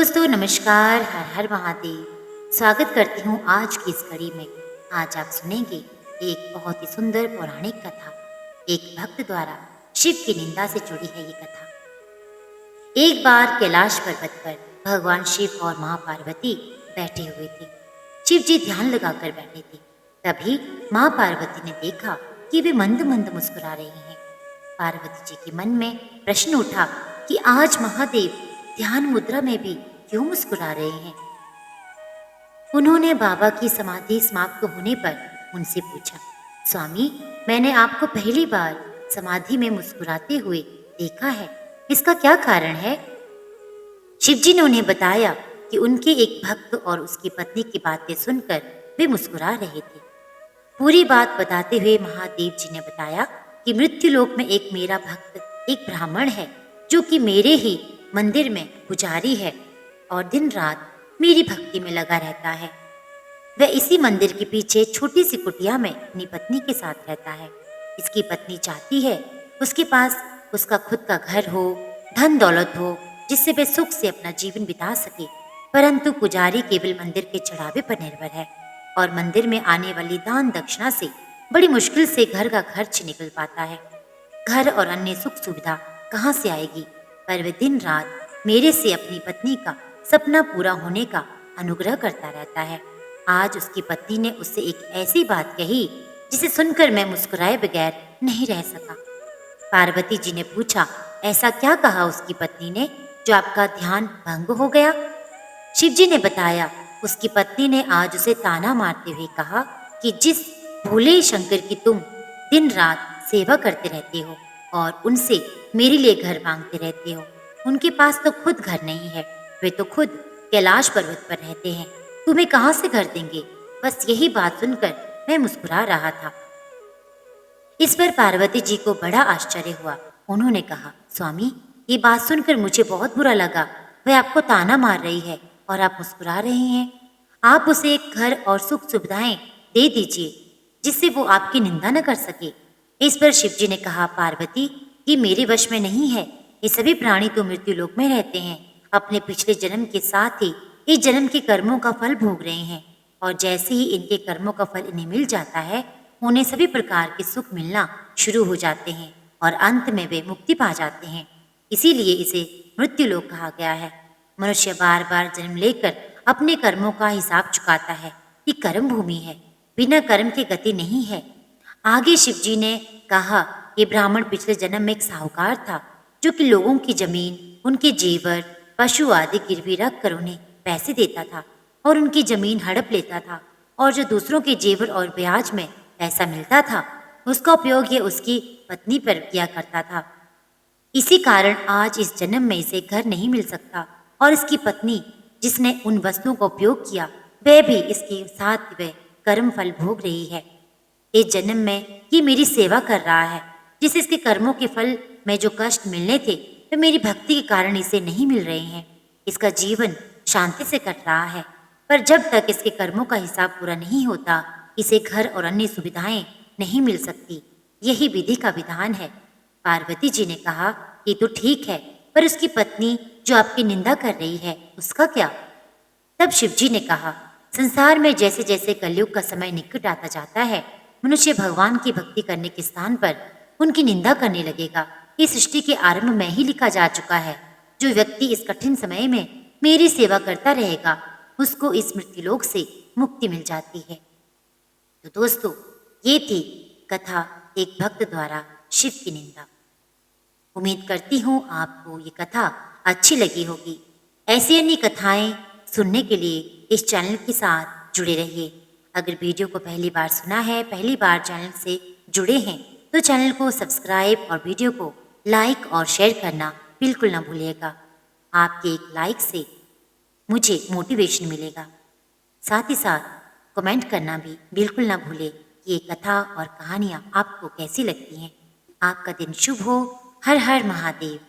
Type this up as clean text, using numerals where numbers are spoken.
दोस्तों नमस्कार, हर हर महादेव। स्वागत करती हूँ आज की इस कड़ी में। आज आप सुनेंगे एक बहुत ही सुंदर पौराणिक कथा। एक भक्त द्वारा शिव की निंदा से जुड़ी है ये कथा। एक बार कैलाश पर्वत पर भगवान शिव और माँ पार्वती बैठे हुए थे। शिव जी ध्यान लगाकर बैठे थे। तभी माँ पार्वती ने देखा कि वे मंद मंद मुस्कुरा रही हैं। पार्वती जी के मन में प्रश्न उठा कि आज महादेव ध्यान मुद्रा में भी क्यों मुस्कुरा रहे हैं। उन्होंने बाबा की समाधि समाप्त होने पर उनसे पूछा, स्वामी, मैंने आपको पहली बार समाधि में मुस्कुराते हुए देखा है, इसका क्या कारण है? शिवजी ने उन्हें बताया कि उनके एक भक्त और उसकी पत्नी की बातें सुनकर वे मुस्कुरा रहे थे। पूरी बात बताते हुए महादेव जी ने बताया कि मृत्युलोक में एक मेरा भक्त एक ब्राह्मण है जो कि मेरे ही मंदिर में पुजारी है और दिन रात मेरी भक्ति में लगा रहता है। वह इसी मंदिर के पीछे छोटी सी कुटिया में अपनी पत्नी के साथ रहता है। इसकी पत्नी चाहती है उसके पास उसका खुद का घर हो, धन दौलत हो, जिससे वह सुख से अपना जीवन बिता सके। परंतु पुजारी केवल मंदिर के चढ़ावे पर निर्भर है और मंदिर में आने वाली दान दक्षिणा से बड़ी मुश्किल से घर का खर्च निकल पाता है। घर और अन्य सुख सुविधा कहाँ से आएगी? पर वह दिन रात मेरे से अपनी पत्नी का सपना पूरा होने का अनुग्रह करता रहता है। आज उसकी पत्नी ने उससे एक ऐसी बात कही जिसे सुनकर मैं मुस्कुराए बगैर नहीं रह सका। पार्वती जी ने पूछा, ऐसा क्या कहा उसकी पत्नी ने जो आपका ध्यान भंग हो गया? शिव जी ने बताया, उसकी पत्नी ने आज उसे ताना मारते हुए कहा कि जिस भोले शंकर की तुम दिन रात सेवा करते रहते हो और उनसे मेरे लिए घर मांगते रहते हो, उनके पास तो खुद घर नहीं है। वे तो खुद कैलाश पर्वत पर रहते हैं, तुम्हें कहाँ से घर देंगे? बस यही बात सुनकर मैं मुस्कुरा रहा था। इस पर पार्वती जी को बड़ा आश्चर्य हुआ। उन्होंने कहा, स्वामी, ये बात सुनकर मुझे बहुत बुरा लगा। वह आपको ताना मार रही है और आप मुस्कुरा रहे हैं। आप उसे एक घर और सुख सुविधाएं दे दीजिए जिससे वो आपकी निंदा न कर सके। इस पर शिव जी ने कहा, पार्वती, ये मेरे वश में नहीं है। ये सभी प्राणी तो मृत्यु लोक में रहते हैं, अपने पिछले जन्म के साथ ही इस जन्म के कर्मों का फल भोग रहे हैं और जैसे ही इनके कर्मों का फल इन्हें मिल जाता है, उन्हें सभी प्रकार के सुख मिलना शुरू हो जाते हैं और अंत में वे मुक्ति पा जाते हैं। इसीलिए इसे मृत्यु लोक कहा गया है। मनुष्य बार बार जन्म लेकर अपने कर्मों का हिसाब चुकाता है। ये कर्म भूमि है, बिना कर्म के गति नहीं है। आगे शिव जी ने कहा, ये ब्राह्मण पिछले जन्म में एक साहूकार था जो कि लोगों की जमीन, उनके जेवर, पशु आदि गिरवी रख कर उन्हें पैसे देता था और उनकी जमीन हड़प लेता था और जो दूसरों के जेवर और ब्याज में पैसा मिलता था उसका उपयोग ये उसकी पत्नी पर किया करता था। इसी कारण आज इस जन्म में इसे घर नहीं मिल सकता और इसकी पत्नी जिसने उन वस्तुओं का उपयोग किया वह भी इसके साथ वह कर्म फल भोग रही है। इस जन्म में ये मेरी सेवा कर रहा है, जिस इसके कर्मों के फल में जो कष्ट मिलने थे वे मेरी भक्ति के कारण इसे नहीं मिल रहे हैं। इसका जीवन शांति से कट रहा है, पर जब तक इसके कर्मों का हिसाब पूरा नहीं होता इसे घर और अन्य सुविधाएं नहीं मिल सकती। यही विधि का विधान है। पार्वती जी ने कहा, ये तो ठीक है, पर उसकी पत्नी जो आपकी निंदा कर रही है उसका क्या? तब शिवजी ने कहा, संसार में जैसे जैसे कलयुग का समय निकट आता जाता है, मनुष्य भगवान की भक्ति करने के स्थान पर उनकी निंदा करने लगेगा। इस सृष्टि के आरंभ में ही लिखा जा चुका है। जो व्यक्ति इस कठिन समय में मेरी सेवा करता रहेगा उसको इस मृत्युलोक से मुक्ति मिल जाती है। तो दोस्तों, ये थी कथा एक भक्त द्वारा शिव की निंदा। उम्मीद करती हूँ आपको ये कथा अच्छी लगी होगी। ऐसी अन्य कथाएं सुनने के लिए इस चैनल के साथ जुड़े रहिए। अगर वीडियो को पहली बार सुना है, पहली बार चैनल से जुड़े हैं, तो चैनल को सब्सक्राइब और वीडियो को लाइक और शेयर करना बिल्कुल ना भूलिएगा। आपके एक लाइक से मुझे मोटिवेशन मिलेगा। साथ ही साथ कमेंट करना भी बिल्कुल ना भूलें कि ये कथा और कहानियाँ आपको कैसी लगती हैं। आपका दिन शुभ हो। हर हर महादेव।